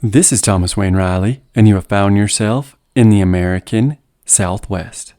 This is Thomas Wayne Riley, and you have found yourself in the American Southwest.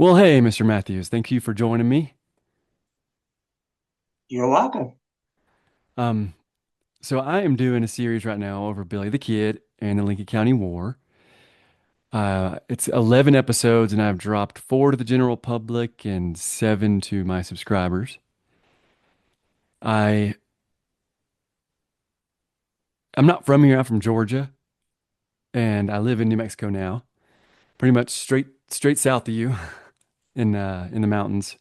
Well, hey, Mr. Matthews, thank you for joining me. You're welcome. Um, so I am doing a series right now over Billy the Kid and the Lincoln County War. It's 11 episodes, and I've dropped 4 to the general public and 7 to my subscribers. I I'm not from here. I'm from Georgia, and I live in New Mexico now, pretty much straight south of you in the mountains.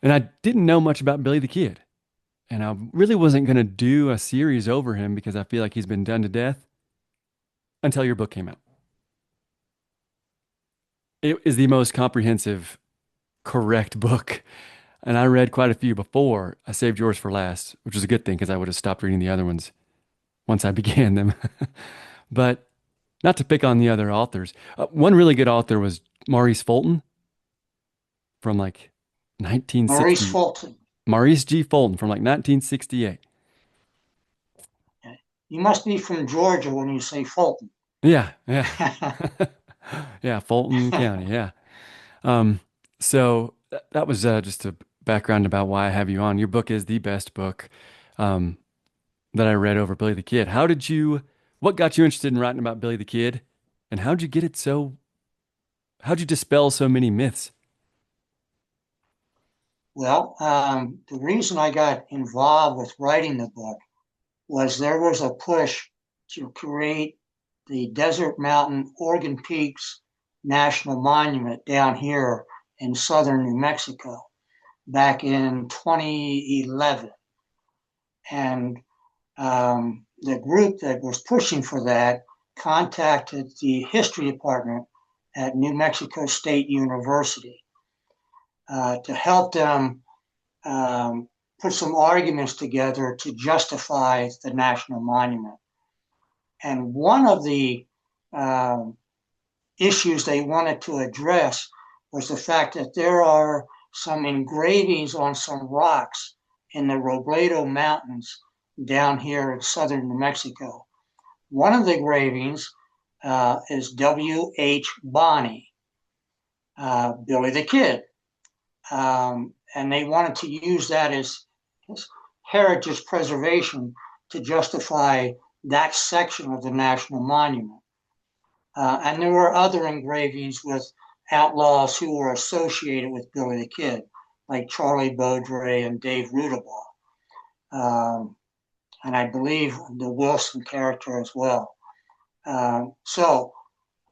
And I didn't know much about Billy the Kid. And I really wasn't going to do a series over him because I feel like he's been done to death until your book came out. It is the most comprehensive, correct book. And I read quite a few before. I saved yours for last, which was a good thing because I would have stopped reading the other ones once I began them. But not to pick on the other authors. One really good author was Maurice Fulton from like Maurice 1960. Fulton. Maurice G. Fulton from like 1968. You must be from Georgia when you say Fulton. Yeah, yeah. Yeah, Fulton County. Yeah. Um, so that was just a background about why I have you on. Your book is the best book um, that I read over Billy the Kid. What got you interested in writing about Billy the Kid? And how'd you dispel so many myths? The reason I got involved with writing the book was there was a push to create the Desert Mountain Organ Peaks National Monument down here in southern New Mexico back in 2011. And the group that was pushing for that contacted the history department at New Mexico State University to help them put some arguments together to justify the national monument. And one of the issues they wanted to address was the fact that there are some engravings on some rocks in the Robledo Mountains down here in southern New Mexico. One of the engravings is W.H. Bonney, Billy the Kid. And they wanted to use that as heritage preservation to justify that section of the national monument. And there were other engravings with outlaws who were associated with Billy the Kid, like Charlie Beaudry and Dave Rudabaugh. And I believe the Wilson character as well. So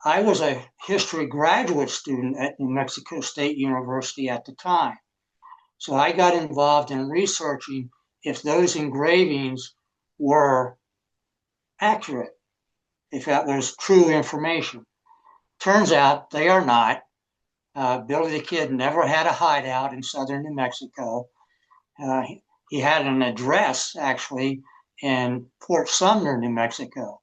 I was a history graduate student at New Mexico State University at the time. So I got involved in researching if those engravings were accurate, if that was true information. Turns out they are not. Billy the Kid never had a hideout in southern New Mexico. He had an address actually in Fort Sumner, New Mexico.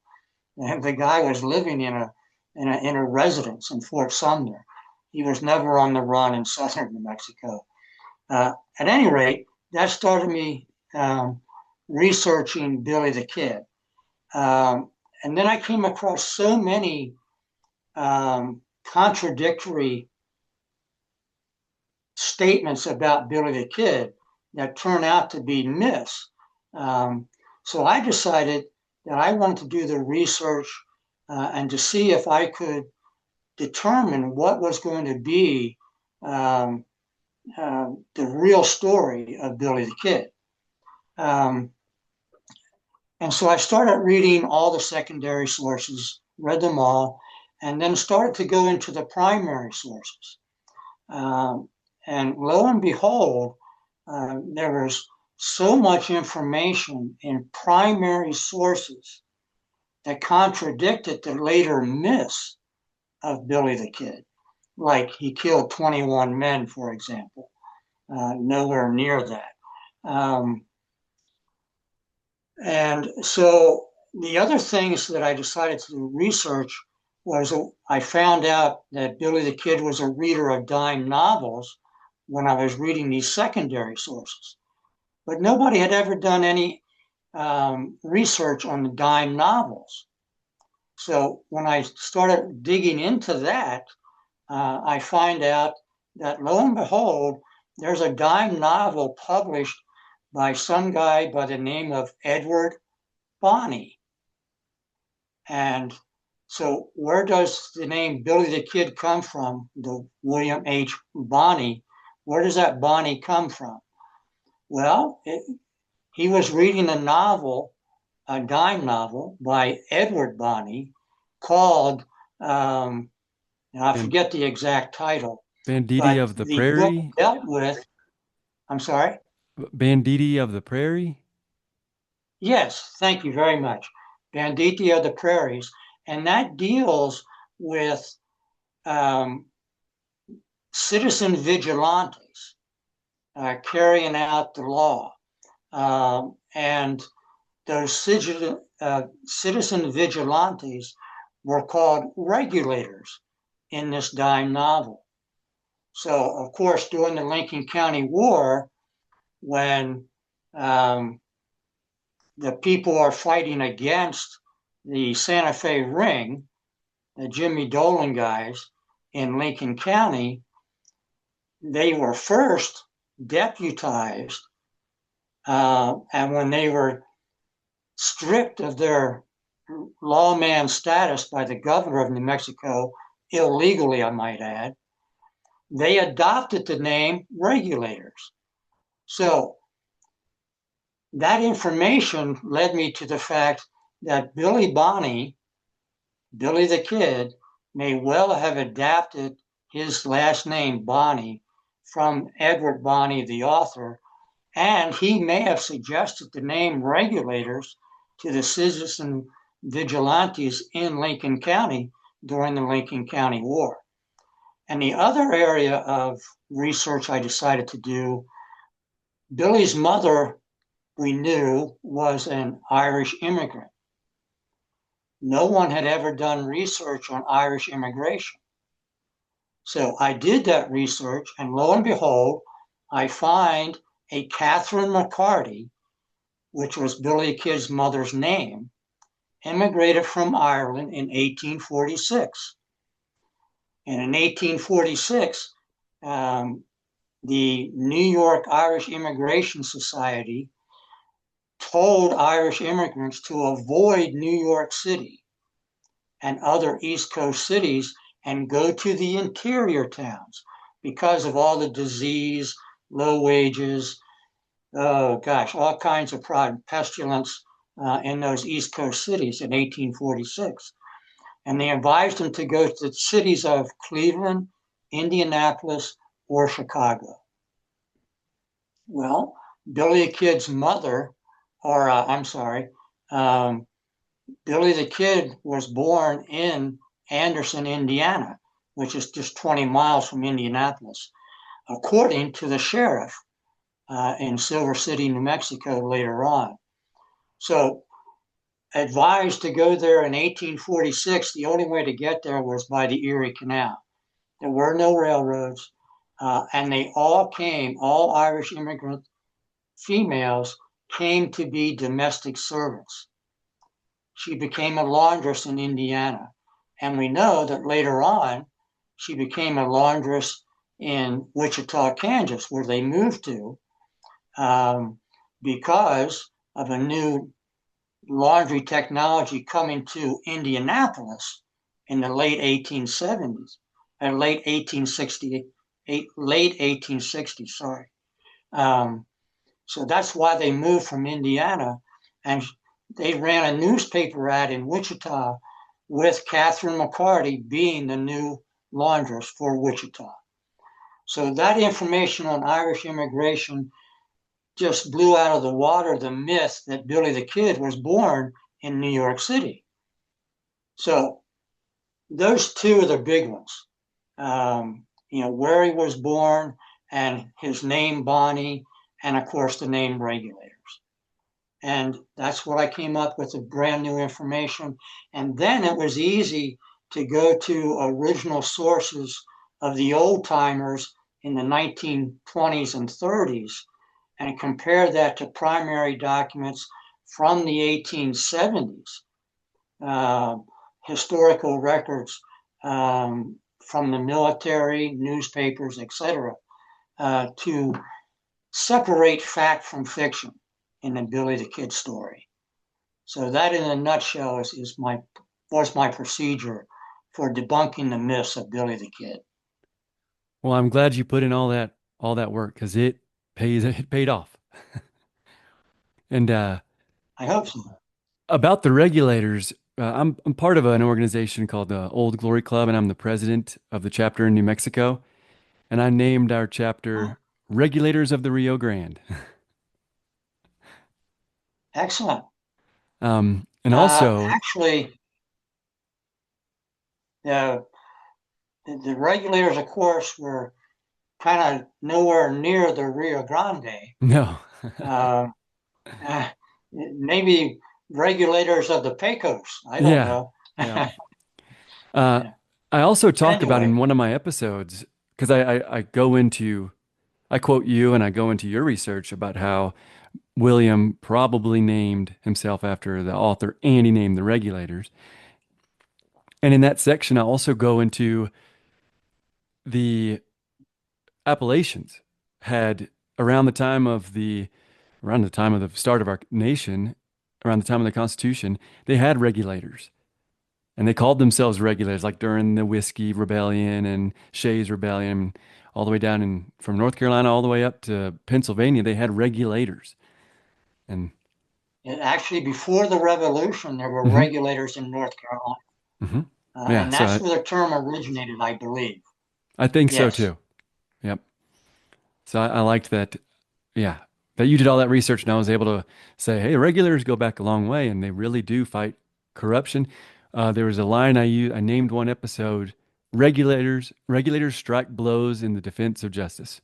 And the guy was living in a residence in Fort Sumner. He was never on the run in southern New Mexico. At any rate, that started me researching Billy the Kid. And then I came across so many contradictory statements about Billy the Kid that turned out to be myths. So I decided that I wanted to do the research and to see if I could determine what was going to be the real story of Billy the Kid. And so I started reading all the secondary sources, read them all, and then started to go into the primary sources. Um, and lo and behold, there was so much information in primary sources that contradicted the later myths of Billy the Kid. Like he killed 21 men, for example, nowhere near that. Um, and so the other things that I decided to research was I found out that Billy the Kid was a reader of dime novels when I was reading these secondary sources. But nobody had ever done any research on the dime novels. So when I started digging into that, I find out that lo and behold, there's a dime novel published by some guy by the name of Edward Bonney. And so where does the name Billy the Kid come from? The William H. Bonney. Where does that Bonney come from? Well, he was reading a novel, a dime novel by Edward Bonney called, I And forget the exact title, Banditti but of the the book Prairie, dealt with, I'm sorry? Banditti of the Prairie. Yes, thank you very much. Banditti of the Prairies. And that deals with um, citizen vigilantes carrying out the law. And those citizen vigilantes were called regulators in this dime novel. So, of course, during the Lincoln County War, when the people are fighting against the Santa Fe Ring, the Jimmy Dolan guys in Lincoln County, they were first deputized, and when they were stripped of their lawman status by the governor of New Mexico, illegally, I might add, they adopted the name regulators. So that information led me to the fact that Billy Bonney, Billy the Kid, may well have adapted his last name, Bonney, from Edward Bonney, the author, and he may have suggested the name regulators to the citizen vigilantes in Lincoln County during the Lincoln County War. And the other area of research I decided to do, Billy's mother, we knew, was an Irish immigrant. No one had ever done research on Irish immigration. So I did that research, and lo and behold, I find a Catherine McCarty, which was Billy Kid's mother's name, immigrated from Ireland in 1846. And in 1846, the New York Irish Immigration Society told Irish immigrants to avoid New York City and other East Coast cities and go to the interior towns because of all the disease, low wages, oh gosh, all kinds of pestilence in those East Coast cities in 1846. And they advised them to go to the cities of Cleveland, Indianapolis, or Chicago. Well, Billy the Kid's mother, or I'm sorry, Billy the Kid was born in Anderson, Indiana, which is just 20 miles from Indianapolis, according to the sheriff in Silver City, New Mexico later on. So, advised to go there in 1846, the only way to get there was by the Erie Canal. There were no railroads, and they all Irish immigrant females came to be domestic servants. She became a laundress in Indiana. And we know that later on, she became a laundress in Wichita, Kansas, where they moved to because of a new laundry technology coming to Indianapolis in the late 1870s, and late 1860, sorry. So that's why they moved from Indiana. And they ran a newspaper ad in Wichita with Catherine McCarty being the new laundress for Wichita. So that information on Irish immigration just blew out of the water the myth that Billy the Kid was born in New York City. So those two are the big ones. Where he was born and his name Bonnie, and of course the name Regulators. And that's what I came up with, the brand new information. And then it was easy to go to original sources of the old timers in the 1920s and 30s and compare that to primary documents from the 1870s, historical records from the military, newspapers, etc., to separate fact from fiction in the Billy the Kid story. So that, in a nutshell, was my procedure for debunking the myths of Billy the Kid. Well, I'm glad you put in all that work because it paid off. And I hope so. about the regulators, I'm part of an organization called the Old Glory Club, and I'm the president of the chapter in New Mexico. And I named our chapter Regulators of the Rio Grande. Excellent. And also, Actually, the the regulators, of course, were kind of nowhere near the Rio Grande. no, Uh, Maybe regulators of the Pecos. I don't yeah, know. yeah. Uh, I also talk about in Anyway, one of my episodes because I quote you and I go into your research about how William probably named himself after the author and he named the regulators. And in that section, I also go into the Appalachians had around the time of the start of our nation, around the time of the Constitution, they had regulators. And they called themselves regulators, like during the Whiskey Rebellion and Shays Rebellion, all the way down from North Carolina all the way up to Pennsylvania, they had regulators. And actually, before the Revolution, there were mhm, regulators in North Carolina. mhm. Yeah, And that's where the term originated, I believe. I think so Yes, too. Yep. So I liked that. Yeah, that you did all that research, and I was able to say, hey, regulators go back a long way, and they really do fight corruption. There was a line I used. I named one episode, regulators strike blows in the defense of justice.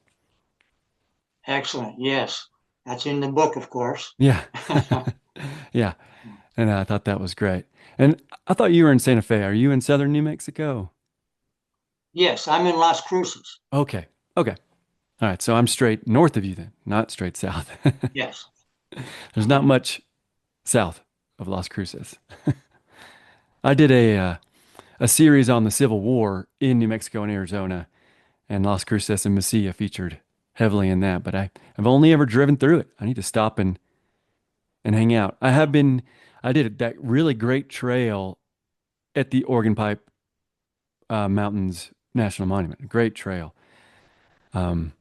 excellent. Yes, that's in the book, of course. Yeah. Yeah. And I thought that was great. And I thought you were in Santa Fe. Are you in southern New Mexico? Yes, I'm in Las Cruces. Okay. Okay. All right. So I'm straight north of you then, not straight south. Yes. There's not much south of Las Cruces. I did a series on the Civil War in New Mexico and Arizona, and Las Cruces and Mesilla featured heavily in that. But I've only ever driven through it. I need to stop and hang out. I did that really great trail at the Organ Pipe Mountains National Monument. A great trail. Um,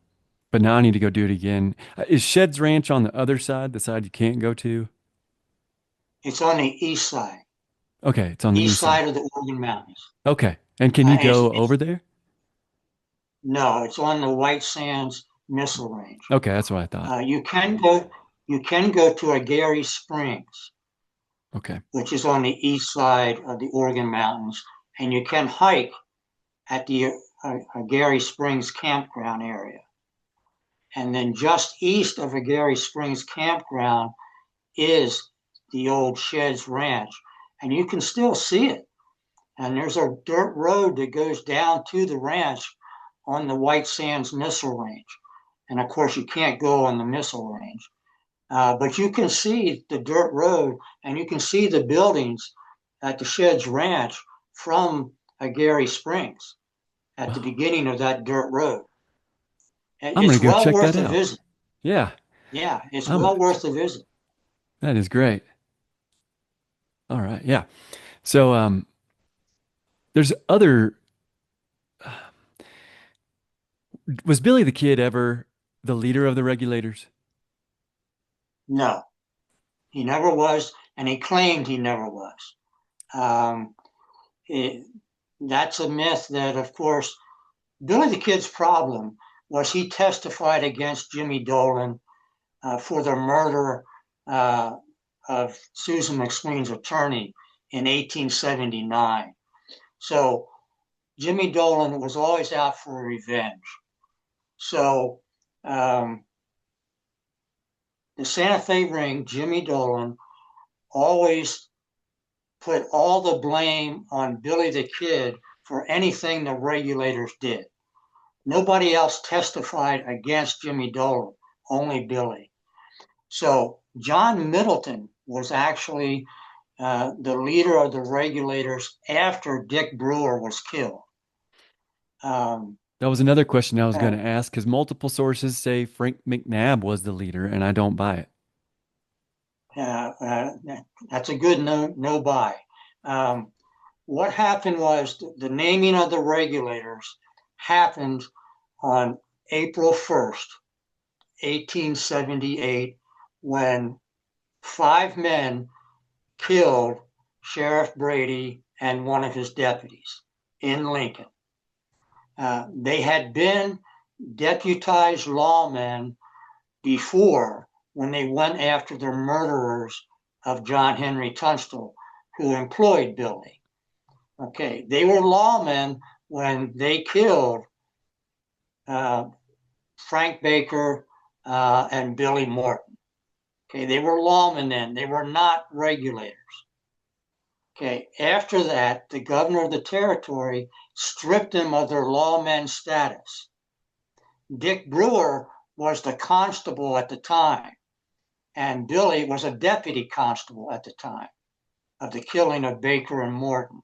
but now I need to go do it again. Is Sheds Ranch on the other side, the side you can't go to? It's on the Okay, it's on the east east side. side of the Organ Mountains. Okay. And can you go It's over there? no, it's on the White Sands Missile Range. Okay, that's what I thought. Uh, you can go, you can go to Agary Springs, Okay. which is on the east side of the Organ Mountains, and you can hike at the Agary Springs campground area. And then just east of Agary Springs campground is the old Sheds Ranch, and you can still see it. And there's a dirt road that goes down to the ranch on the White Sands Missile Range. And of course, you can't go on the missile range, but you can see the dirt road and you can see the buildings at the Sheds Ranch from Gary Springs at the Wow. beginning of that dirt road. I'm gonna It's go well check that worth a out. visit. Yeah, Yeah, it's I'm gonna. well worth a visit. That is great. All right. Yeah. So there's other. Was Billy the Kid ever the leader of the regulators? No, he never was. and he claimed he never was. Um, it, that's a myth that, of course, Billy the Kid's problem was he testified against Jimmy Dolan for the murder of Susan McSween's attorney in 1879. So Jimmy Dolan was always out for revenge. So the Santa Fe ring, Jimmy Dolan, always put all the blame on Billy the Kid for anything the regulators did. Nobody else testified against Jimmy Dolan, only Billy. So John Middleton was actually the leader of the regulators after Dick Brewer was killed. That was another question I was going to ask because multiple sources say Frank McNabb was the leader, and I don't buy it. That's a good no buy. What happened was the naming of the regulators happened on April 1st, 1878, when 5 men killed Sheriff Brady and one of his deputies in Lincoln. They had been deputized lawmen before when they went after the murderers of John Henry Tunstall, who employed Billy. Okay, they were lawmen when they killed Frank Baker and Billy Morton. Okay, they were lawmen then. They were not regulators. Okay, after that, the governor of the territory stripped them of their lawman status. Dick Brewer was the constable at the time, and Billy was a deputy constable at the time of the killing of Baker and Morton.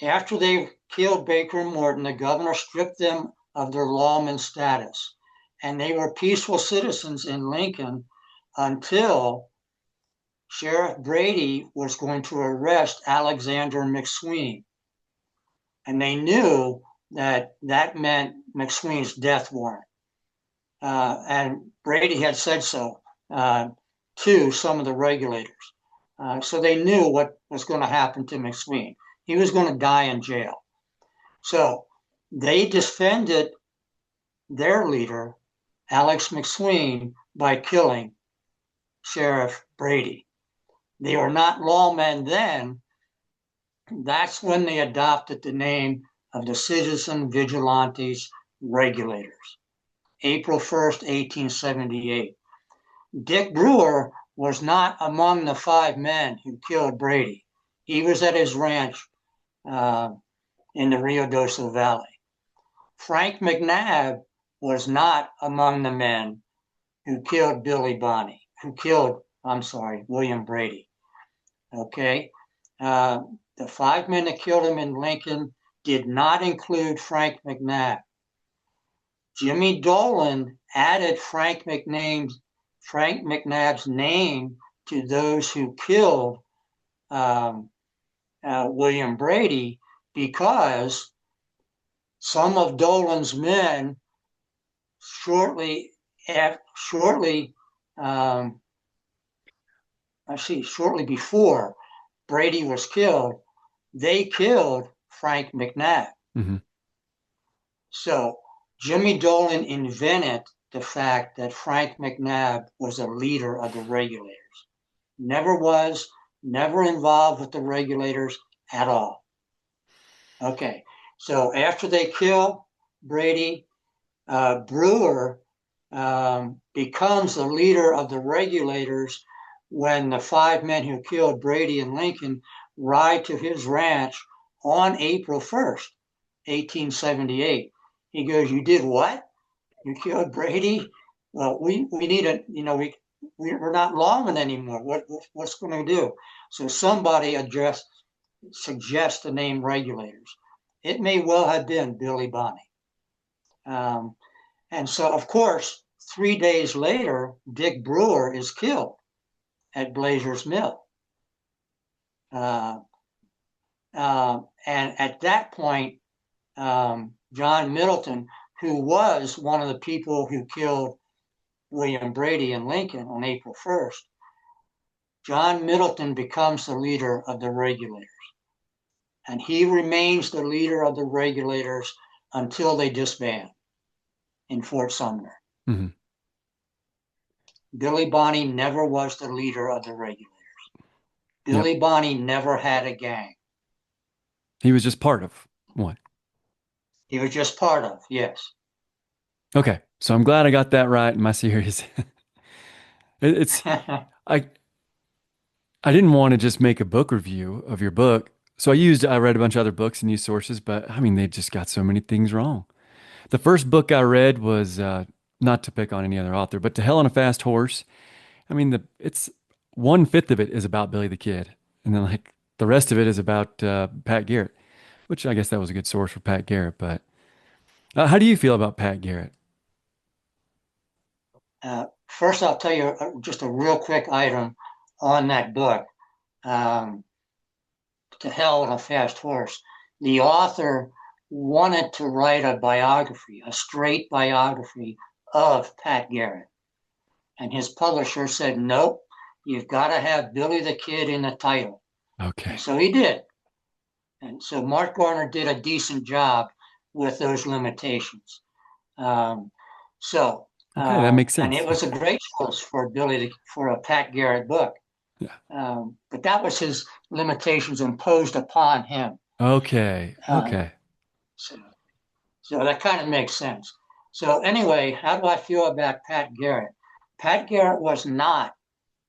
After they killed Baker and Morton, the governor stripped them of their lawman status, and they were peaceful citizens in Lincoln until Sheriff Brady was going to arrest Alexander McSween. And they knew that that meant McSween's death warrant. And Brady had said so to some of the regulators. So they knew what was going to happen to McSween. He was going to die in jail. So they defended their leader, Alex McSween, by killing Sheriff Brady. They were not lawmen then. That's when they adopted the name of the Citizen Vigilantes Regulators, April 1st, 1878. Dick Brewer was not among the 5 men who killed Brady. He was at his ranch in the Rio Doce Valley. Frank McNabb was not among the men who killed William Brady. Okay. The 5 men that killed him in Lincoln did not include Frank McNabb. Jimmy Dolan added Frank McNabb's name to those who killed William Brady because some of Dolan's men shortly before Brady was killed, they killed Frank McNabb. Mm-hmm. So Jimmy Dolan invented the fact that Frank McNabb was a leader of the regulators. Never involved with the regulators at all. Okay, so after they kill Brady, Brewer becomes the leader of the regulators when the 5 men who killed Brady and Lincoln ride to his ranch on April 1st, 1878. He goes, "You did what? You killed Brady? Well, we need a, we're not lawmen anymore. What's going to do?" So somebody suggests the name regulators. It may well have been Billy Bonney. And so, of course, 3 days later, Dick Brewer is killed at Blazer's Mill. And at that point, John Middleton, who was one of the people who killed William Brady and Lincoln on April 1st, John Middleton becomes the leader of the Regulators. And he remains the leader of the Regulators until they disband in Fort Sumner. Hmm. Billy Bonney never was the leader of the Regulators. Yep. Billy Bonney never had a gang. He was just part of one. He was just part of, yes. Okay. So I'm glad I got that right in my series. It's I I didn't want to just make a book review of your book. So I read a bunch of other books and used sources, but I mean they just got so many things wrong. The first book I read was not to pick on any other author, but To Hell on a Fast Horse. I mean it's 1/5 of it is about Billy the Kid, and then like the rest of it is about Pat Garrett, which I guess that was a good source for Pat Garrett. But how do you feel about Pat Garrett? First, I'll tell you just a real quick item on that book, um, To Hell on a Fast Horse. The author wanted to write a biography, a straight biography of Pat Garrett. And his publisher said, nope, you've got to have Billy the Kid in the title. Okay. And so he did. And so Mark Garner did a decent job with those limitations. Um, so, Okay, that makes and sense. it was a great choice for for a Pat Garrett book. Yeah. But that was his limitations imposed upon him. Okay. Uh, Okay. so, so that kind of makes sense. So anyway, how do I feel about Pat Garrett? Pat Garrett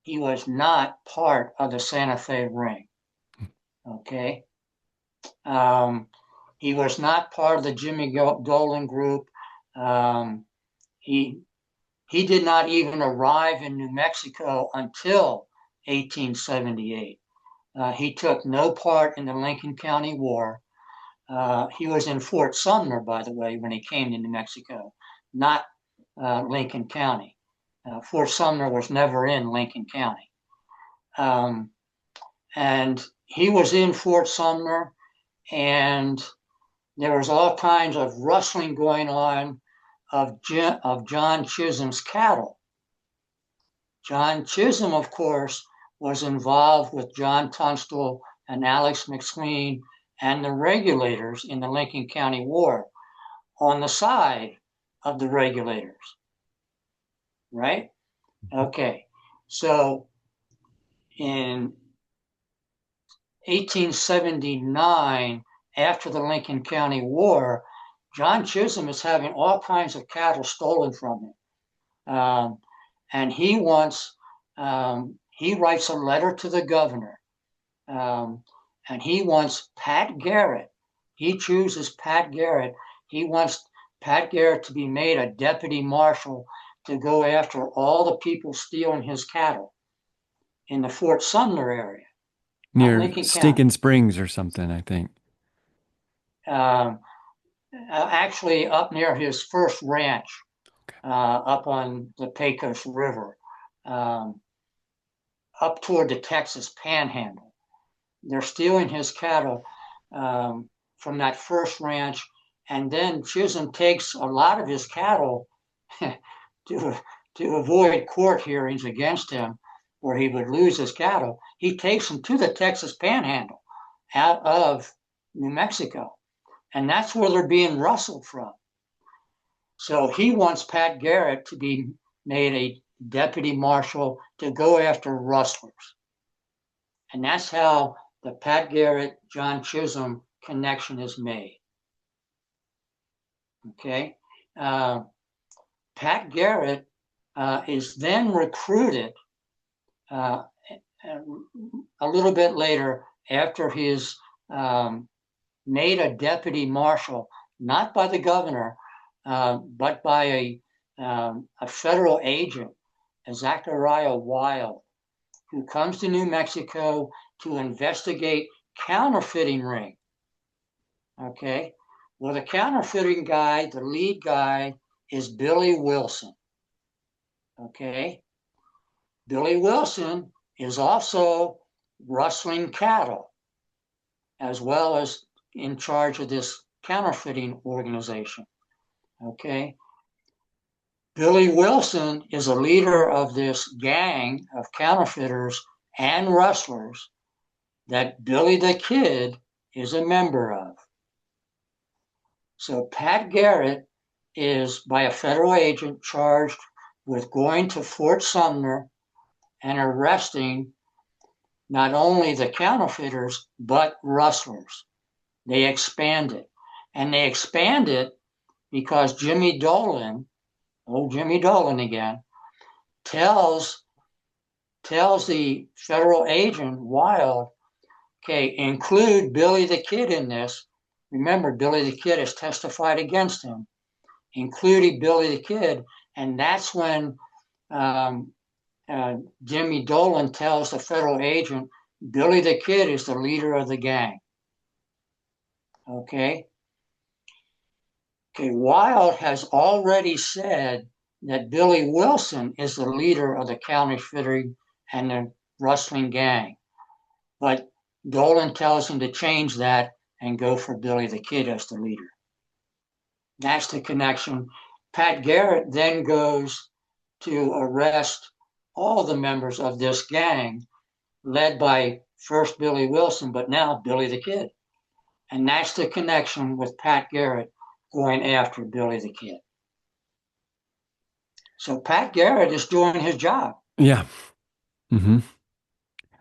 he was not part of the Santa Fe Ring. Okay. Um, he was not part of the Jimmy Dolan group. Um, he he did not even arrive in New Mexico until 1878. He took no part in the Lincoln County War. He was in Fort Sumner, by the way, when he came to New Mexico, not Lincoln County. Fort Sumner was never in Lincoln County. And he was in Fort Sumner, and there was all kinds of rustling going on of John Chisholm's cattle. John Chisholm, of course, was involved with John Tunstall and Alex McSween and the Regulators in the Lincoln County War on the side of the Regulators, right? Okay, so in 1879, after the Lincoln County War, John Chisholm is having all kinds of cattle stolen from him. And he writes a letter to the governor, and he wants Pat Garrett. He chooses Pat Garrett. He wants Pat Garrett to be made a deputy marshal to go after all the people stealing his cattle in the Fort Sumner area, not Near Lincoln County. Stinking Springs or something, I think. Um, Actually, up near his first ranch, Okay. up on the Pecos River, up toward the Texas Panhandle. They're stealing his cattle from that first ranch, and then Chisholm takes a lot of his cattle to avoid court hearings against him, where he would lose his cattle. He takes them to the Texas Panhandle, out of New Mexico, and that's where they're being rustled from. So he wants Pat Garrett to be made a deputy marshal to go after rustlers. And that's how the Pat Garrett, John Chisholm connection is made. Okay. Pat Garrett is then recruited a little bit later after he's made a deputy marshal, not by the governor, but by a federal agent, Zachariah Wild, who comes to New Mexico to investigate counterfeiting ring. Okay. Well, the counterfeiting guy, the lead guy, is Billy Wilson. Okay. Billy Wilson is also rustling cattle, as well as in charge of this counterfeiting organization. Okay. Billy Wilson is a leader of this gang of counterfeiters and wrestlers that Billy the Kid is a member of. So Pat Garrett is by a federal agent charged with going to Fort Sumner and arresting not only the counterfeiters, but rustlers. They expand it. And they expand it because Jimmy Dolan, old Jimmy Dolan again, tells the federal agent Wild, okay, include Billy the Kid in this. Remember, Billy the Kid has testified against him, including Billy the Kid. And that's when um, Jimmy Dolan tells the federal agent, Billy the Kid is the leader of the gang. Okay. Okay. Wild has already said that Billy Wilson is the leader of the counterfeiting and the rustling gang. But Dolan tells him to change that and go for Billy the Kid as the leader. That's the connection. Pat Garrett then goes to arrest all the members of this gang, led by first Billy Wilson, but now Billy the Kid. And that's the connection with Pat Garrett going after Billy the Kid. So Pat Garrett is doing his job. Yeah. Hmm.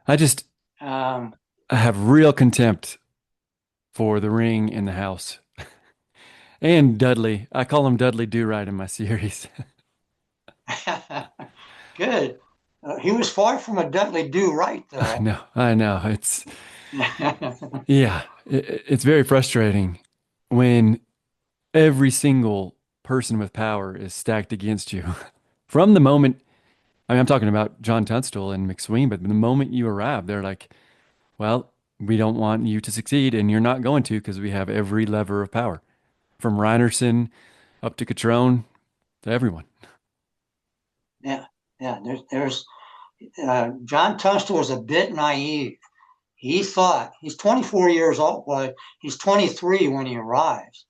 I just Um, I have real contempt for the Ring in the House and Dudley. I call him Dudley Do Right in my series. good. He was far from a Dudley Do Right, I though. know. I know. Yeah, it's very frustrating when every single person with power is stacked against you. From the moment, I mean, I'm talking about John Tunstall and McSween, but the moment you arrive, they're like, well, we don't want you to succeed, and you're not going to because we have every lever of power, from Reinerson up to Catrone to everyone. Yeah, yeah. There's John Tunstall was a bit naive. He thought he's 24 years old. Well, he's 23 when he arrives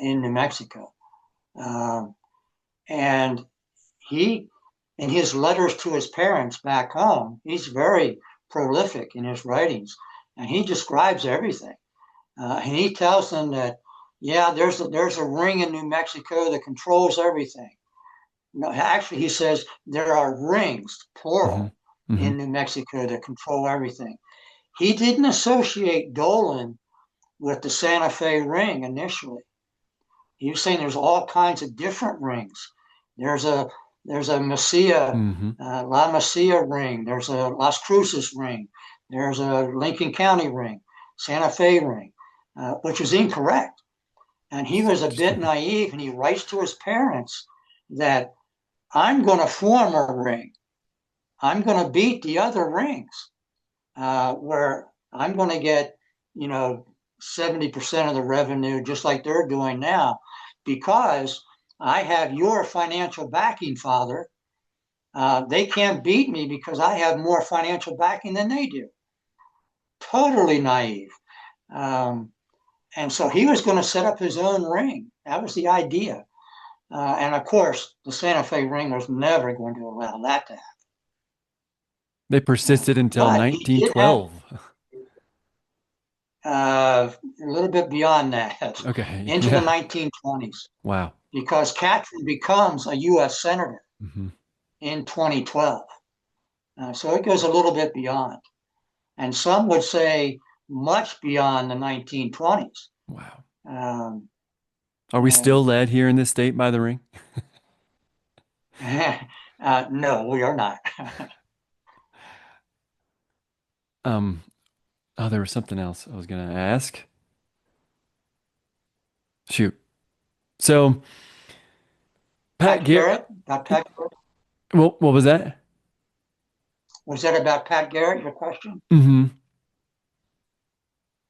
in New Mexico, um, and he, in his letters to his parents back home, he's very prolific in his writings, and he describes everything. And he tells them that, yeah, there's a ring in New Mexico that controls everything. No, actually, he says there are rings, Hmm. plural, Hmm. in New Mexico that control everything. He didn't associate Dolan with the Santa Fe ring initially. He was saying there's all kinds of different rings. There's a there's a Mesilla, Hmm. La Mesilla ring. There's a Las Cruces ring. There's a Lincoln County ring, Santa Fe ring, which is incorrect. And he was a bit naive, and he writes to his parents that I'm going to form a ring. I'm going to beat the other rings, where I'm going to get, 70% of the revenue, just like they're doing now, because I have your financial backing, Father. They can't beat me because I have more financial backing than they do. Totally naive. Um, and so he was going to set up his own ring. That was the idea. And of course, the Santa Fe ring was never going to allow that to They happen. persisted until But he did have 1912. a little bit beyond that, Okay. into the Yeah. 1920s, Wow. because Katrin becomes a U.S. Senator Hmm. in 2012. So it goes a little bit beyond. And some would say much beyond the 1920s. Wow. Um, Are we uh, still led here in this state by the Ring? no, we are not. Um, oh, there was something else I was gonna ask. Shoot. So Pat Pat Garrett, Garrett, about Pat Garrett. what was that? Was that about Pat Garrett, your question? Hmm.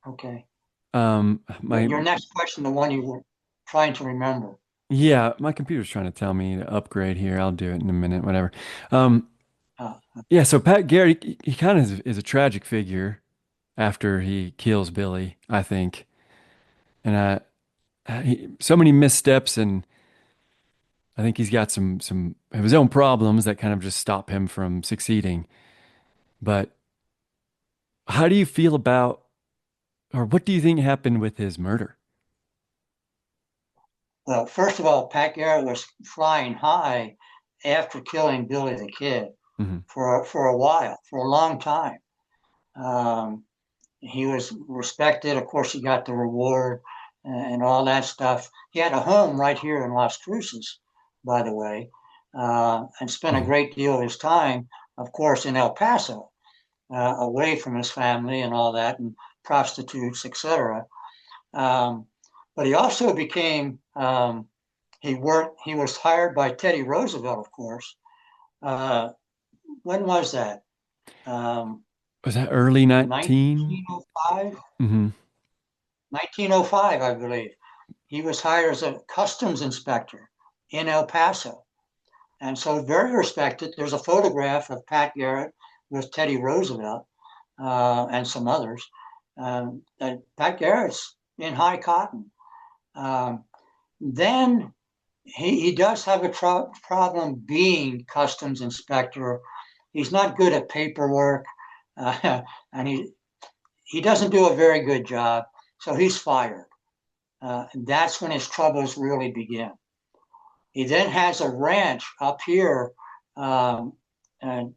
Okay. My Your next question, the one you were trying to remember. yeah, my computer's trying to tell me to upgrade here. I'll do it in a minute, whatever. Um, Uh, yeah, so Pat Garrett, he kind of is a tragic figure after he kills Billy, I think. And so many missteps, and I think he's got some of his own problems that kind of just stop him from succeeding. But how do you feel about, or what do you think happened with his murder? Well, first of all, Pat Garrett was flying high after killing Billy the Kid Hmm. for a while, for a long time. Um, he was respected. Of course, he got the reward and all that stuff. He had a home right here in Las Cruces, by the way, and spent a Hmm. great deal of his time, of course, in El Paso, away from his family and all that, and prostitutes, etc. Um, but he also became he worked. He was hired by Teddy Roosevelt, of course. Uh, when was that? Um, Was that early 19? 1905. Hmm. 1905, I believe. He was hired as a customs inspector in El Paso, and so very respected. There's a photograph of Pat Garrett with Teddy Roosevelt and some others. And Pat Garrett's in high cotton. Um, then he does have a problem being customs inspector. He's not good at paperwork, and he doesn't do a very good job, so he's fired. And that's when his troubles really begin. He then has a ranch up here, um, and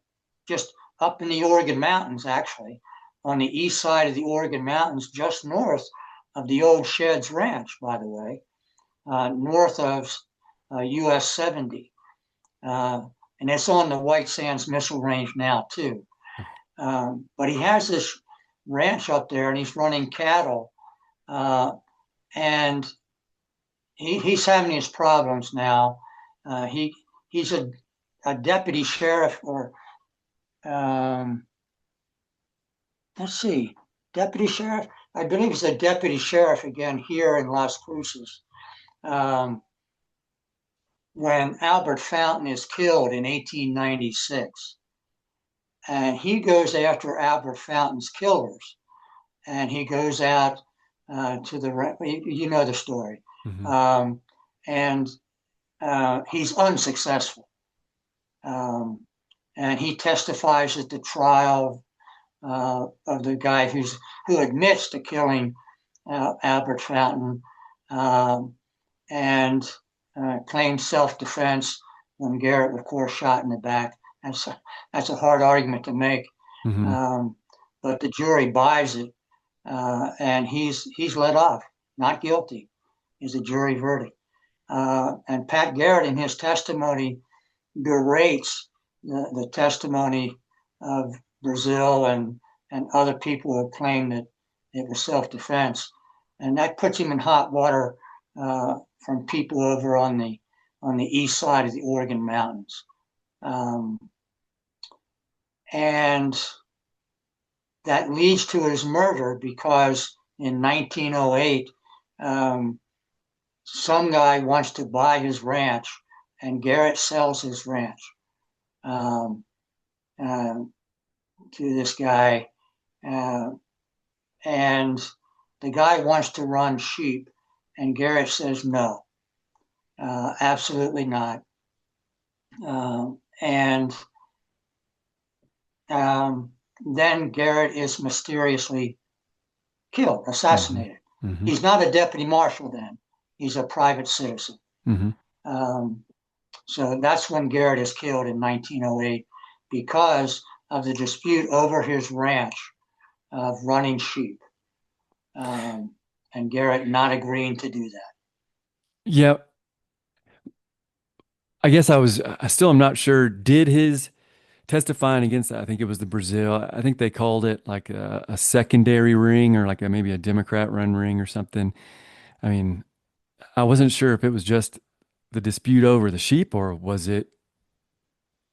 just up in the Oregon Mountains, actually, on the east side of the Oregon Mountains, just north of the old Sheds Ranch, by the way, north of US 70. Uh, and it's on the White Sands Missile Range now, too. But he has this ranch up there and he's running cattle. Uh, and he's having his problems now. He's a deputy sheriff, or um, let's see, deputy sheriff. I believe he's a deputy sheriff again here in Las Cruces. Um, when Albert Fountain is killed in 1896, and he goes after Albert Fountain's killers, and he goes out to the you know the story, Hmm. um, and he's unsuccessful. Um, and he testifies at the trial of the guy who admits to killing Albert Fountain, um, and claims self-defense when Garrett, of course, shot in the back. That's a hard argument to make, Hmm. um, but the jury buys it, and he's let off, not guilty, is the jury verdict. And Pat Garrett, in his testimony, berates the testimony of Brazil and other people who claim that it was self-defense, and that puts him in hot water from people over on the east side of the Oregon Mountains, um, and that leads to his murder because in 1908, um, some guy wants to buy his ranch, and Garrett sells his ranch. Um, uh, to this guy, uh, and the guy wants to run sheep, and Garrett says no, absolutely not. And um, then Garrett is mysteriously killed, Hmm. assassinated. Hmm. He's not a deputy marshal then; he's a private citizen. Hmm. Um, so that's when Garrett is killed in 1908 because of the dispute over his ranch of running sheep. um, and Garrett not agreeing to do that. Yeah, I still am not sure. Did his testifying against that, I think it was the Brazil, I think they called it like a secondary ring or like maybe a Democrat run ring or something. I mean, I wasn't sure if it was just the dispute over the sheep or was he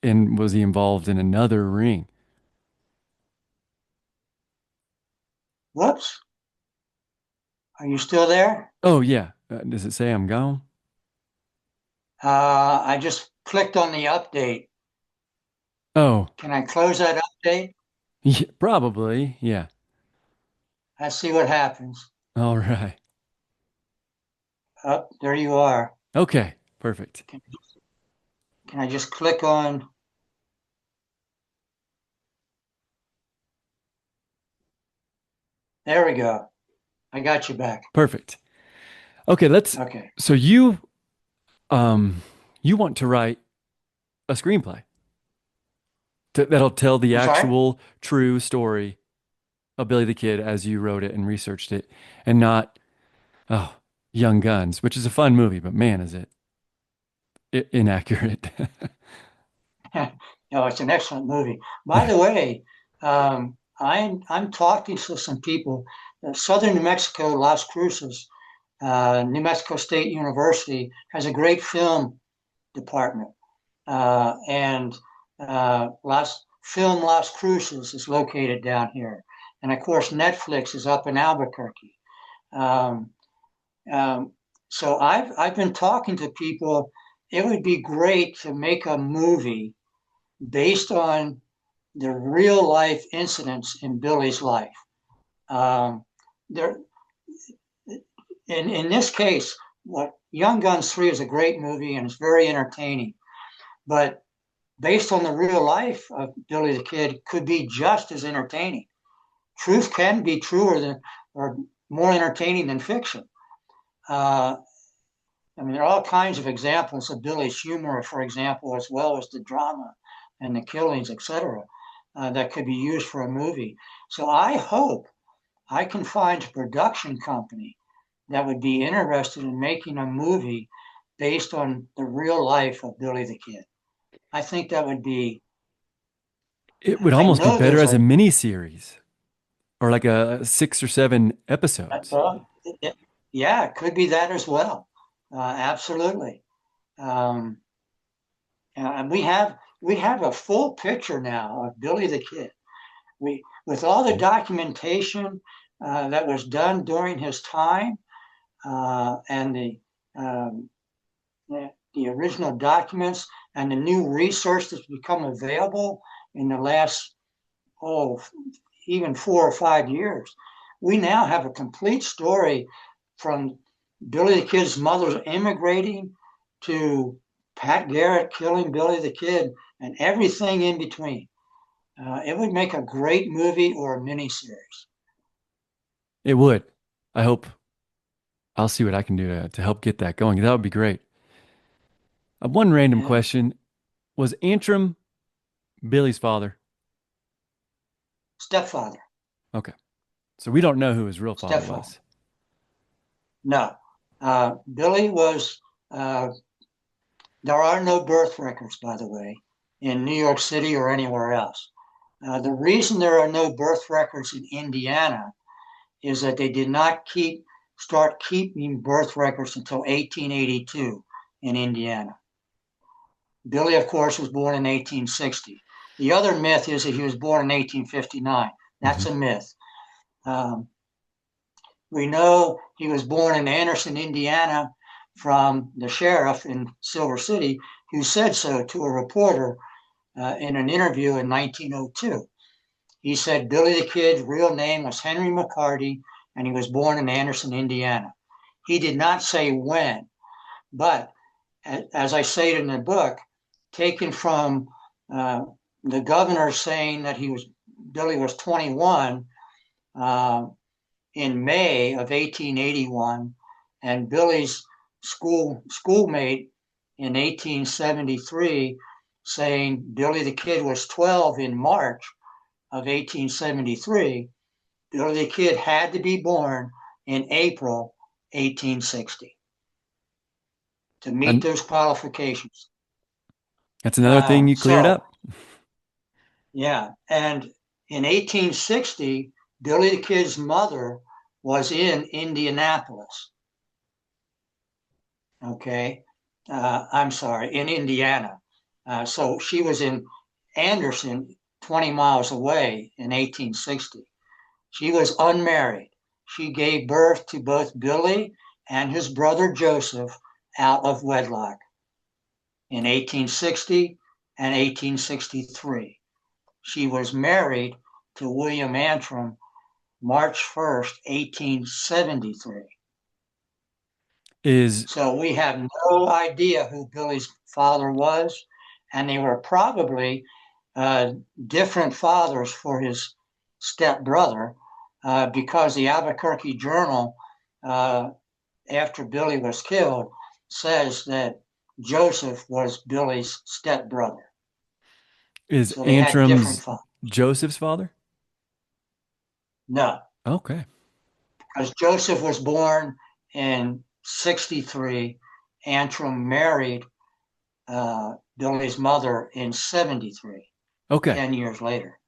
involved in another ring? Whoops, are you still there? Oh, yeah. Does it say I'm gone? I just clicked on the update. Oh, Can I close that update? yeah, probably. Yeah. Let's see what happens. All right. Up, there you are. Okay. Perfect. Can, can I just click on? There we go. I got you back. Perfect. Okay, let's. Okay. So um you want to write a screenplay that'll tell the I'm sorry? actual true story of Billy the Kid as you wrote it and researched it, and not oh Young Guns, which is a fun movie, but man, is it inaccurate. No, it's an excellent movie. By the way, I'm talking to some people. Southern New Mexico, Las Cruces, New Mexico State University has a great film department, and Las Cruces is located down here, and of course Netflix is up in Albuquerque. Um, um, so I've been talking to people. It would be great to make a movie based on the real life incidents in Billy's life. Um, there, in this case, what Young Guns 3 is a great movie and it's very entertaining, but based on the real life of Billy the Kid could be just as entertaining. Truth can be truer than or more entertaining than fiction. Uh, I mean, there are all kinds of examples of Billy's humor, for example, as well as the drama and the killings, etc., that could be used for a movie. So I hope I can find a production company that would be interested in making a movie based on the real life of Billy the Kid. I think that would be, It would I almost be know better there's as a mini series or like a 6 or 7 episodes. yeah, it could be that as well. Absolutely. Um, and we have a full picture now of Billy the Kid. With all the documentation that was done during his time and um, the original documents and the new research that's become available in the last oh even 4 or 5 years, we now have a complete story from Billy the Kid's mother immigrating to Pat Garrett killing Billy the Kid and everything in between. It would make a great movie or a miniseries. It would. I hope I'll see what I can do to help get that going. That would be great. One random Yeah. question. Was Antrim Billy's father? Stepfather. Okay. So we don't know who his real father Stepfather. was. No. Billy was, uh, there are no birth records, by the way, in New York City or anywhere else. The reason there are no birth records in Indiana is that they did not start keeping birth records until 1882 in Indiana. Billy, of course, was born in 1860. The other myth is that he was born in 1859. That's Mhm. a myth. Um, we know he was born in Anderson, Indiana, from the sheriff in Silver City, who said so to a reporter in an interview in 1902. He said Billy the Kid's real name was Henry McCarty, and he was born in Anderson, Indiana. He did not say when, but as I say it in the book, taken from uh, the governor saying that Billy was 21 uh, in May of 1881, and Billy's schoolmate in 1873 saying Billy the Kid was 12 in March of 1873. Billy the Kid had to be born in April 1860 to meet And those qualifications. that's another thing you cleared So, up. yeah, and in 1860, Billy the Kid's mother was in Indianapolis. Okay, I'm sorry, in Indiana. So she was in Anderson, 20 miles away in 1860. She was unmarried. She gave birth to both Billy and his brother Joseph out of wedlock in 1860 and 1863. She was married to William Antrim March 1st, 1873. Is So we have no idea who Billy's father was, and they were probably uh, different fathers for his stepbrother. because the Albuquerque Journal, after Billy was killed, says that Joseph was Billy's stepbrother. Is So they had different Antrim's fathers. Joseph's father? No, Okay. because Joseph was born in 63. Antrim married Billy's mother in 73, Okay. 10 years later.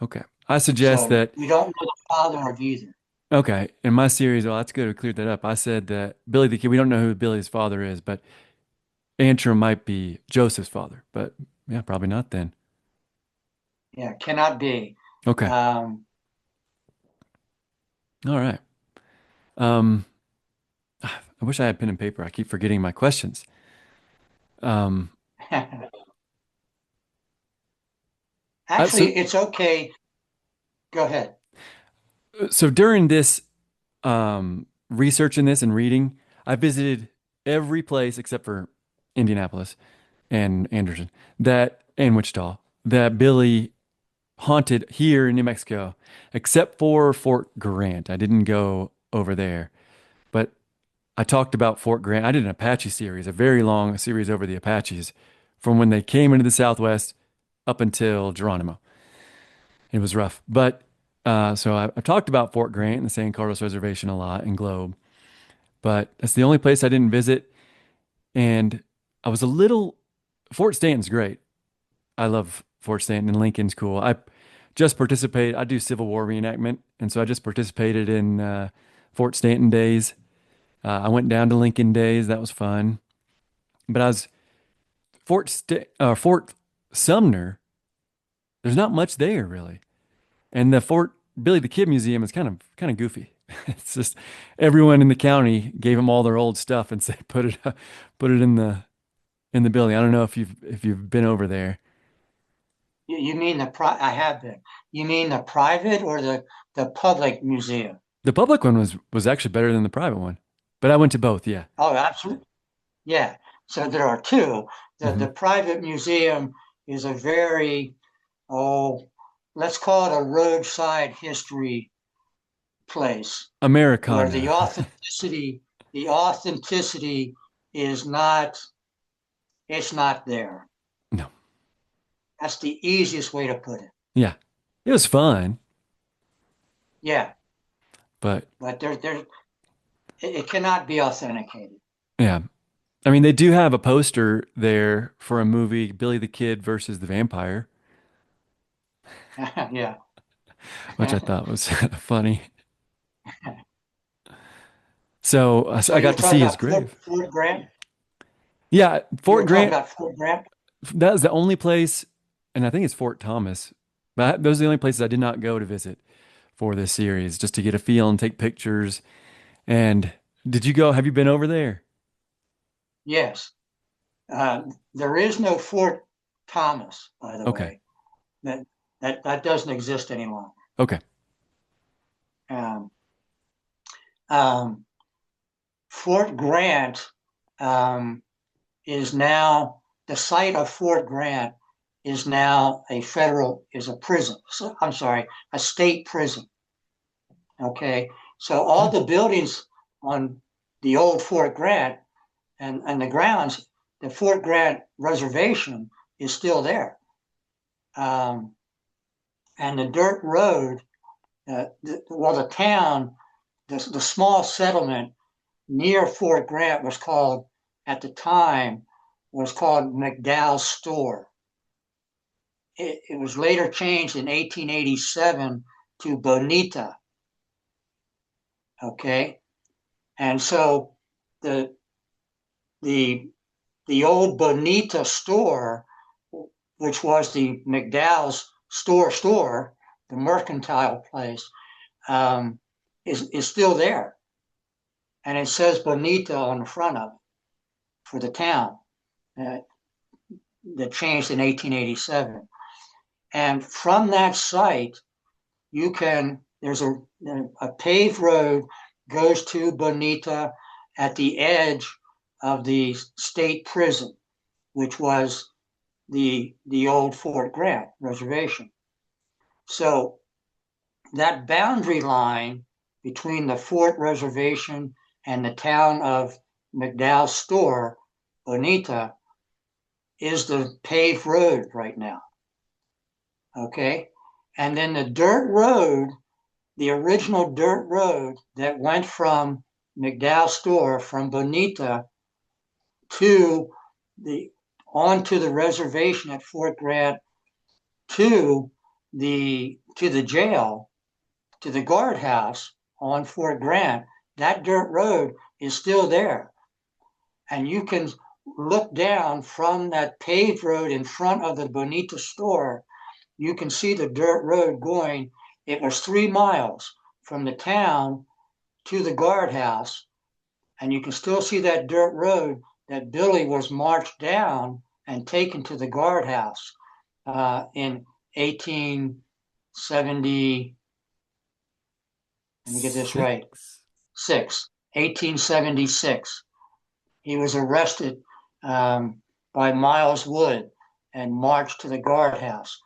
Okay. I suggest So that. we don't know the father of either. Okay. In my series, well, that's good. We cleared that up. I said that Billy the Kid, we don't know who Billy's father is, but Antrim might be Joseph's father. But yeah, probably not then. Yeah, cannot be. Okay. Um, All right. Um, I wish I had pen and paper. I keep forgetting my questions. Um, so Actually, it's okay. Go ahead. so during this researching this and reading, I visited every place except for Indianapolis and Anderson that and Wichita that Billy haunted here in New Mexico, except for Fort Grant. I didn't go over there, but I talked about Fort Grant. I did an Apache series, a very long series over the Apaches from when they came into the Southwest up until Geronimo. It was rough, but so I talked about Fort Grant and the San Carlos Reservation a lot and Globe, but that's the only place I didn't visit. And I was a little. Fort Stanton's great. I love Fort Stanton and Lincoln's cool. I just participate. I do Civil War reenactment, and so I just participated in Fort Stanton days. I went down to Lincoln days. That was fun. But I was Fort Sumner. There's not much there really, and the Fort Billy the Kid Museum is kind of goofy. It's just everyone in the county gave them all their old stuff and say put it in the building. I don't know if you've been over there. You mean I have been. You mean the private or the public museum? The public one was actually better than the private one, but I went to both. Yeah. Oh, absolutely. Yeah. So there are two. The Hmm. private museum is a very, oh, let's call it a roadside history place where Americana. the authenticity is not, it's not there. No. That's the easiest way to put it. Yeah. It was fun, Yeah. but But it cannot be authenticated. yeah. I mean, they do have a poster there for a movie, Billy the Kid versus the Vampire, Yeah. which I thought was funny. So So I you were got to talking see his about grave. Fort Grant? Yeah, You Fort were talking Grant, about Fort Grant? that was the only place, and I think it's Fort Thomas, but those are the only places I did not go to visit for this series, just to get a feel and take pictures. And did you go? Have you been over there? Yes. There is no Fort Thomas, by the Okay. way. That that doesn't exist any longer. Okay. Um, um, Fort Grant is now the site of Fort Grant is now a prison. So, I'm sorry, a state prison. Okay, so all Okay. the buildings on the old Fort Grant and the grounds, the Fort Grant Reservation is still there. Um, and the dirt road, the town, the small settlement near Fort Grant was called, at the time, was called McDowell's Store. It was later changed in 1887 to Bonita. Okay, and so the the the old Bonita store, which was the McDowell's store, the mercantile place, is still there, and it says Bonita on the front of it for the town uh, that changed in 1887. And from that site, you can there's a paved road goes to Bonita at the edge of the state prison, which was the old Fort Grant reservation. So that boundary line between the Fort Reservation and the town of McDowell's Store, Bonita, is the paved road right now. Okay. And then the dirt road, the original dirt road that went from McDowell's Store, from Bonita to the onto the reservation at Fort Grant to the jail, to the guardhouse on Fort Grant, that dirt road is still there. And you can look down from that paved road in front of the Bonita store. You can see the dirt road going. It was 3 miles from the town to the guardhouse. And you can still see that dirt road that Billy was marched down and taken to the guardhouse in 1870. Let me get this right. 1876. He was arrested by Miles Wood and marched to the guardhouse.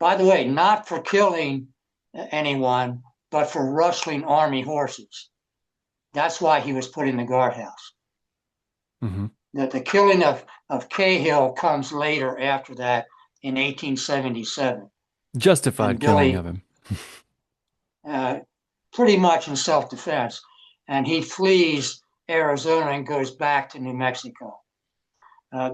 By the way, not for killing anyone, but for rustling army horses. That's why he was put in the guardhouse. Mm-hmm. That the killing of Cahill comes later after that in 1877. Justified killing of him. Pretty much in self-defense. And he flees Arizona and goes back to New Mexico.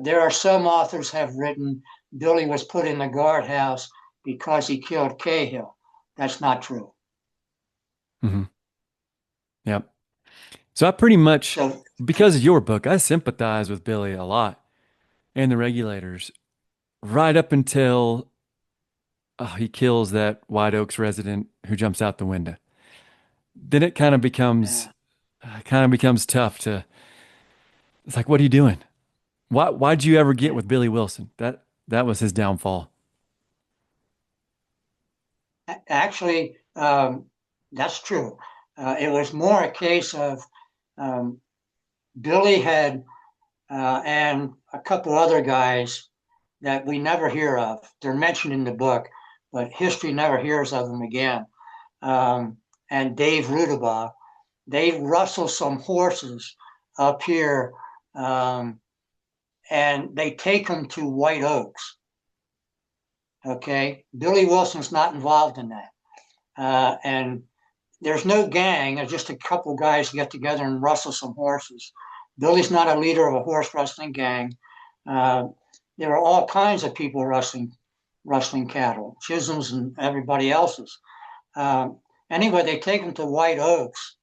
There are some authors have written Billy was put in the guardhouse because he killed Cahill. That's not true. Mm-hmm. Yep. So I pretty much, because of your book, I sympathize with Billy a lot and the regulators right up until he kills that White Oaks resident who jumps out the window. Then it kind of becomes tough to. It's like, what are you doing? Why'd you ever get with Billy Wilson? That was his downfall. Actually, that's true. It was more a case of Billy had and a couple other guys that we never hear of. They're mentioned in the book, but history never hears of them again. And Dave Rudabaugh, they rustle some horses up here, and they take them to White Oaks. Okay, Billy Wilson's not involved in that, and there's no gang. There's just a couple guys get together and rustle some horses. Billy's not a leader of a horse rustling gang. There are all kinds of people rustling cattle, Chisholm's and everybody else's. Anyway, they take them to White Oaks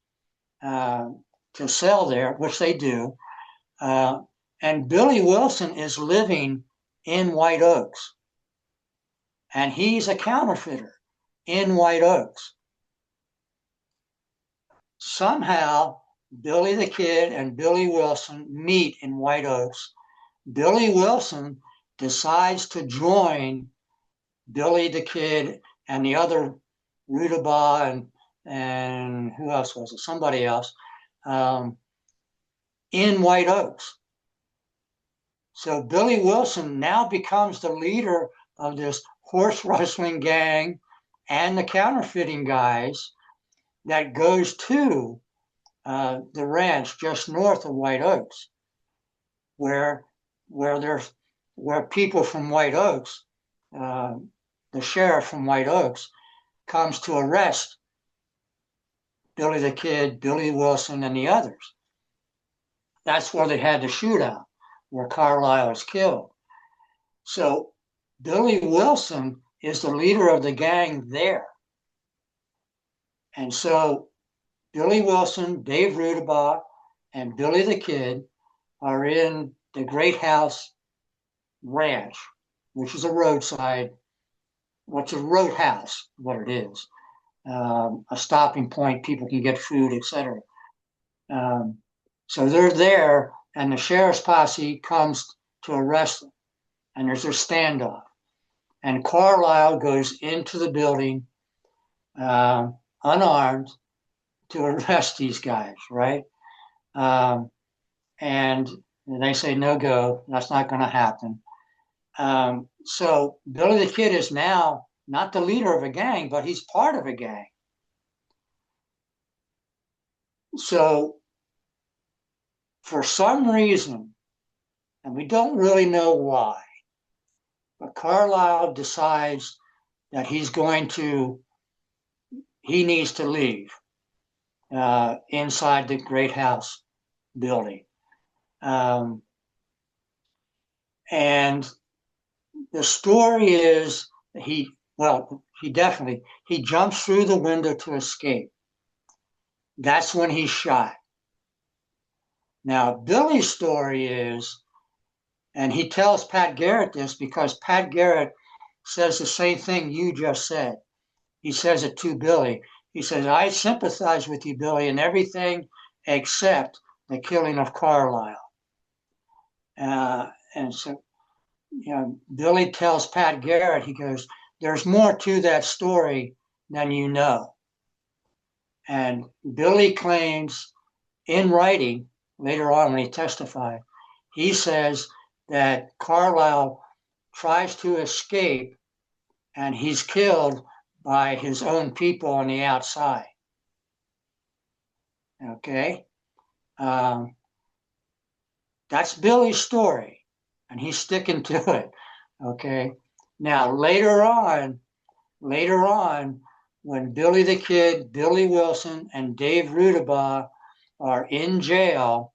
to sell there, which they do. And Billy Wilson is living in White Oaks. And he's a counterfeiter in White Oaks. Somehow, Billy the Kid and Billy Wilson meet in White Oaks. Billy Wilson decides to join Billy the Kid and the other Rudabaugh and who else was it? Somebody else in White Oaks. So Billy Wilson now becomes the leader of this horse rustling gang and the counterfeiting guys that goes to the ranch just north of White Oaks, where people from White Oaks, the sheriff from White Oaks, comes to arrest Billy the Kid, Billy Wilson, and the others. That's where they had the shootout, where Carlisle was killed. So Billy Wilson is the leader of the gang there. And so Billy Wilson, Dave Rudabaugh, and Billy the Kid are in the Great House Ranch, which is a roadside, what's a roadhouse, what it is, a stopping point, people can get food, etc. So they're there, and the sheriff's posse comes to arrest them, and there's a standoff. And Carlisle goes into the building unarmed to arrest these guys, right? And they say, no go, that's not going to happen. So Billy the Kid is now not the leader of a gang, but he's part of a gang. So for some reason, and we don't really know why, but Carlisle decides that he needs to leave inside the Great House building. And the story is he jumps through the window to escape. That's when he's shot. Now, Billy's story is, and he tells Pat Garrett this because Pat Garrett says the same thing you just said. He says it to Billy. He says, I sympathize with you, Billy, in everything except the killing of Carlisle. And so, Billy tells Pat Garrett, he goes, there's more to that story than you know. And Billy claims in writing later on when he testified, he says that Carlisle tries to escape and he's killed by his own people on the outside. Okay. That's Billy's story, and he's sticking to it. Okay. Now, later on, when Billy the Kid, Billy Wilson, and Dave Rudabaugh are in jail,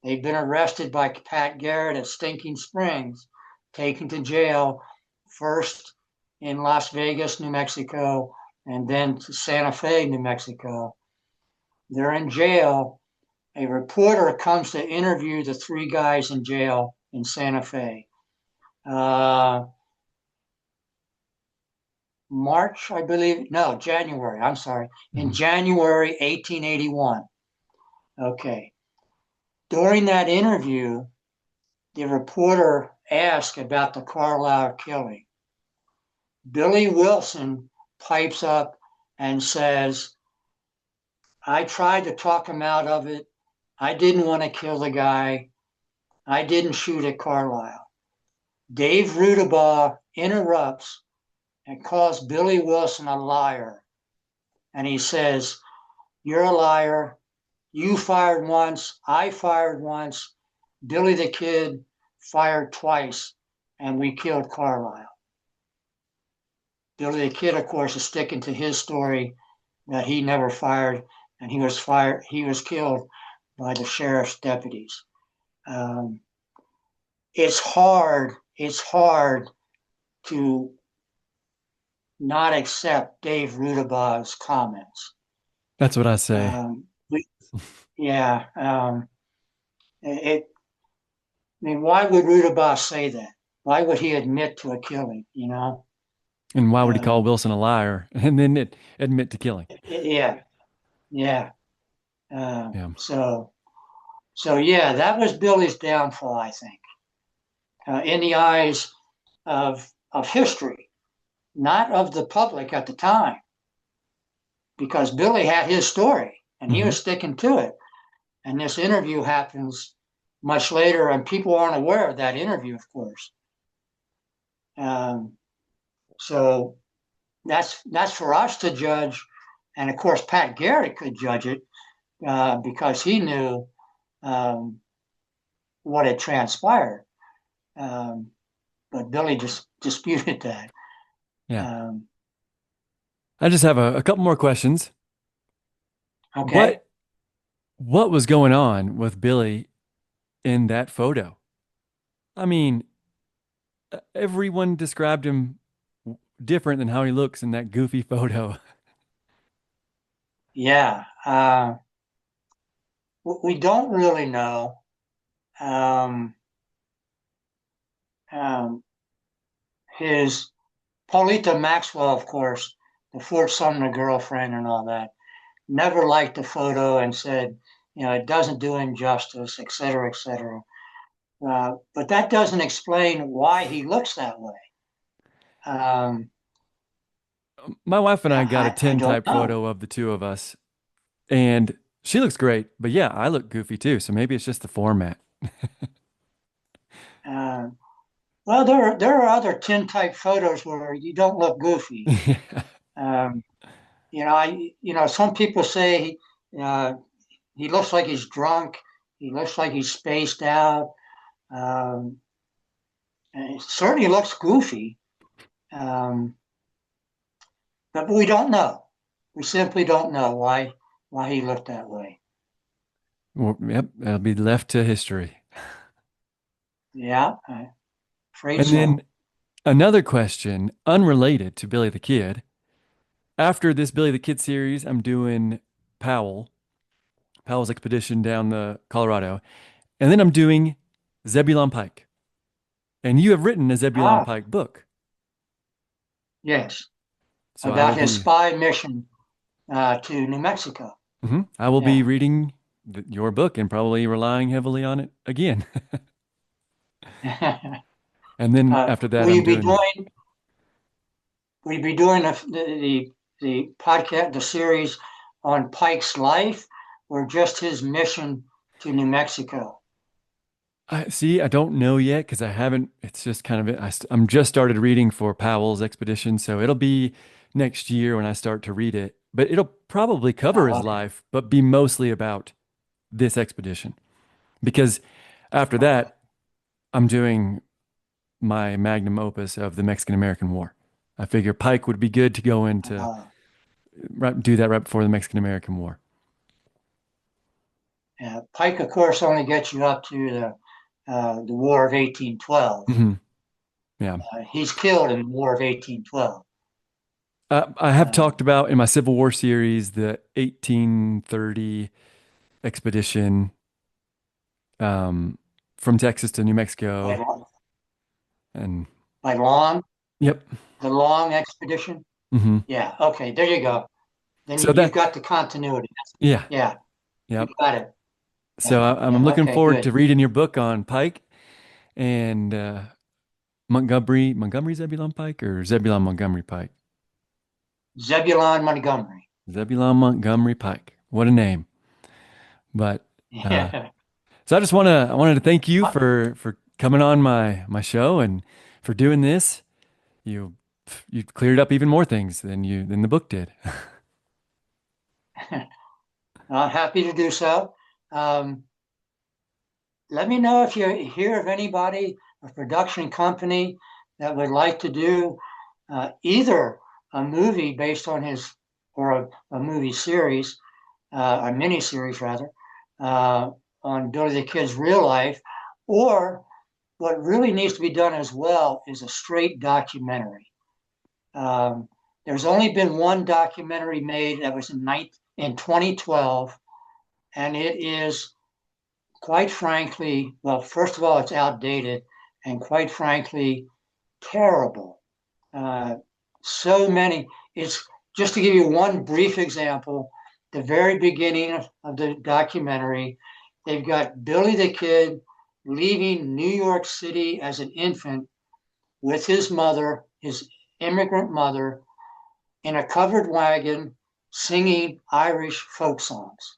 they've been arrested by Pat Garrett at Stinking Springs, taken to jail first in Las Vegas, New Mexico, and then to Santa Fe, New Mexico. They're in jail. A reporter comes to interview the three guys in jail in Santa Fe. March, I believe. No, January. I'm sorry. In January 1881. Okay. During that interview, the reporter asked about the Carlisle killing. Billy Wilson pipes up and says, I tried to talk him out of it. I didn't want to kill the guy. I didn't shoot at Carlisle. Dave Rudabaugh interrupts and calls Billy Wilson a liar. And he says, you're a liar. You fired once. I fired once. Billy the Kid fired twice, and we killed Carlisle. Billy the Kid, of course, is sticking to his story that he never fired, and he was killed by the sheriff's deputies. It's hard to not accept Dave Rudabaugh's comments. That's what I say. I mean, why would Rudabaugh say that? Why would he admit to a killing, And why would he call Wilson a liar and then admit to killing? Yeah. Yeah. So yeah, that was Billy's downfall, I think, in the eyes of history, not of the public at the time, because Billy had his story and he was sticking to it. And this interview happens much later, and people aren't aware of that interview, of course. So that's for us to judge, and of course Pat Garrett could judge it because he knew what had transpired. But Billy just disputed that. Yeah. I just have a couple more questions. Okay. What was going on with Billy in that photo? I mean, everyone described him different than how he looks in that goofy photo. Yeah. We don't really know. His Paulita Maxwell, of course, the Fort Sumner girlfriend and all that, never liked the photo and said, it doesn't do him justice, et cetera, et cetera. But that doesn't explain why he looks that way. My wife and I got a I don't tintype know. photo of the two of us, and she looks great. But yeah, I look goofy too. So maybe it's just the format. Well, there are other tintype photos where you don't look goofy. Um, some people say uh, he looks like he's drunk. He looks like he's spaced out. Um, and it certainly looks goofy. Um, but we don't know. We simply don't know why he looked that way. Well, yep, that'll be left to history. Yeah, I'm afraid And so. then another question, unrelated to Billy the Kid. After this Billy the Kid series, I'm doing Powell's Expedition down the Colorado, and then I'm doing Zebulon Pike. And you have written a Zebulon Ah, Pike book, yes, so I will about his be spy mission to New Mexico. I will be Yeah. reading your book and probably relying heavily on it again. And then after that, Will I'm you be doing. doing? Will you be doing the podcast, the series on Pike's life, or just his mission to New Mexico? I see. I don't know yet because I haven't. It's just kind of. I'm just started reading for Powell's Expedition, so it'll be next year when I start to read it. But it'll probably cover his Okay. life, but be mostly about this expedition. Because after Okay. that, I'm doing my magnum opus of the Mexican American War. I figure Pike would be good to go into Uh, do that right before the Mexican American War. Pike, of course, only gets you up to the War of 1812. Yeah. He's killed in the War of 1812. I have Uh, talked about in my Civil War series the 1830 expedition um, from Texas to New by, Mexico. And by Long, yep. the Long expedition. hmm Yeah. Okay. There you go. Then So you've that, got the continuity. yeah. Yeah. You Yep. got it. So Yeah. I'm Yeah. looking Okay. forward Good. to reading your book on Pike and Montgomery Zebulon Pike or Zebulon Montgomery Pike. Zebulon Montgomery. Zebulon Montgomery Pike. What a name. But uh, Yeah. so I wanted to thank you for coming on my show and for doing this. You you cleared up even more things than the book did. Happy to do so. Um, Let me know if you hear of anybody, a production company that would like to do either a movie based on his, or a movie series, a mini series rather, on Billy the Kid's real life, or what really needs to be done as well is a straight documentary. There's only been one documentary made that was in 2012, and it is quite frankly, well, first of all, it's outdated and quite frankly, terrible. Uh, so many, it's just to give you one brief example, the very beginning of the documentary, they've got Billy the Kid leaving New York City as an infant with his mother, his immigrant mother, in a covered wagon singing Irish folk songs.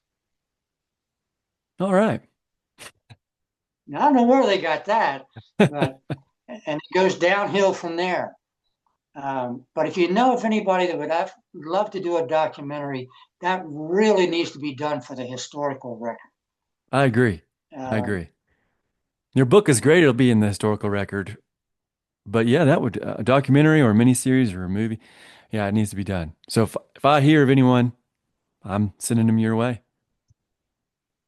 All right. Now, I don't know where they got that, but and it goes downhill from there. But if you know of anybody that would love to do a documentary, that really needs to be done for the historical record. I agree. I Uh, agree. Your book is great. It'll be in the historical record. But yeah, that would a documentary or a miniseries or a movie. Yeah, it needs to be done. So if I hear of anyone, I'm sending them your way.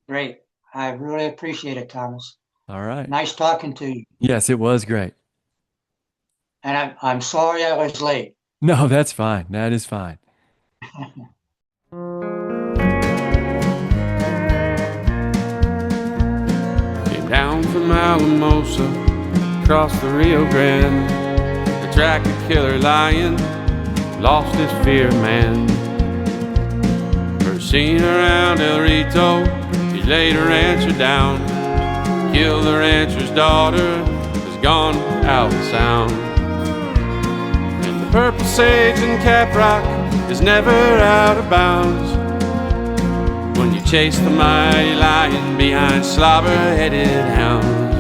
Great. I really appreciate it, Thomas. All right. Nice talking to you. Yes, it was great. And I'm sorry I was late. No, that's fine. That is fine. Came down from Alamosa, across the Rio Grande, a tractor killer lion, lost his fear of man. First seen around El Rito, he laid a rancher down, killed the rancher's daughter, was gone out of sound. And the purple sage in Caprock is never out of bounds when you chase the mighty lion behind slobber-headed hounds.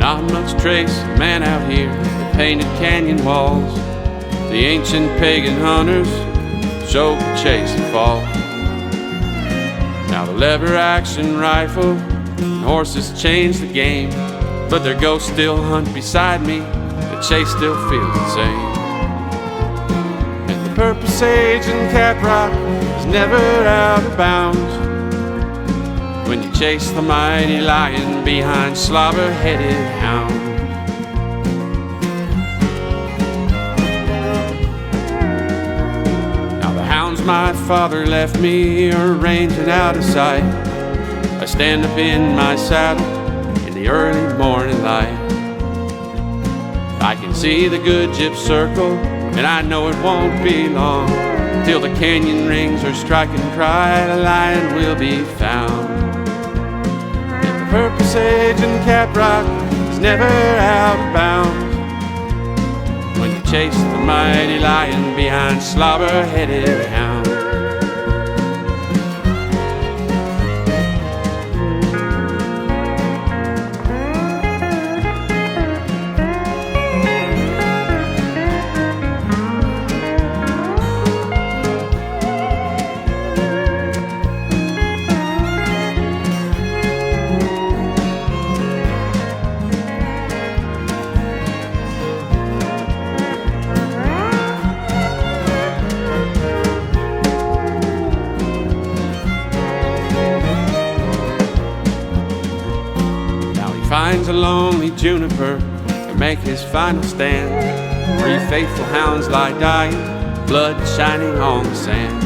Not much trace of man out here. The painted canyon walls, the ancient pagan hunters showed the chase and fall. Now the lever action rifle and horses changed the game, but their ghosts still hunt beside me. The chase still feels the same. And the purple sage in Caprock is never out of bounds when you chase the mighty lion behind slobber-headed hounds. Now the hounds my father left me are ranging out of sight. I stand up in my saddle in the early morning light. I can see the good gyp circle, and I know it won't be long till the canyon rings are striking cry, the lion will be found. And the purple sage in Caprock is never out of bounds when you chase the mighty lion behind slobber-headed hounds. Finds a lonely juniper to make his final stand. 3 faithful hounds lie dying, blood shining on the sand.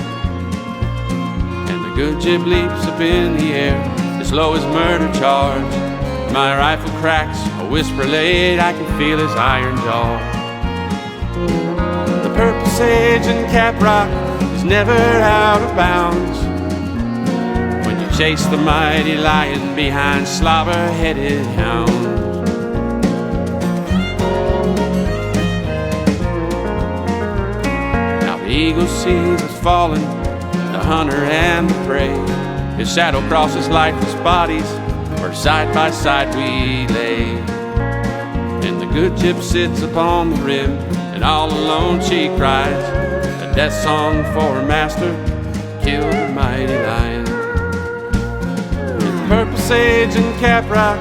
And the good gyp leaps up in the air, as low as murder charge. My rifle cracks, a whisper late, I can feel his iron jaw. The purple sage in Caprock is never out of bounds when you chase the mighty lion behind slobber-headed hounds. Now the eagle sees us falling, the hunter and the prey. His shadow crosses lifeless bodies, where side by side we lay. And the good gyp sits upon the rim, and all alone she cries a death song for her master, killed the mighty lion. Purple sage in Caprock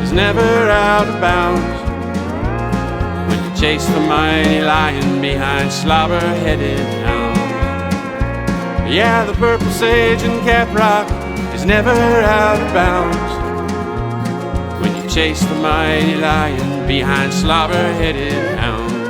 is never out of bounds when you chase the mighty lion behind slobber-headed hounds. Yeah, the purple sage in Caprock is never out of bounds when you chase the mighty lion behind slobber-headed hounds.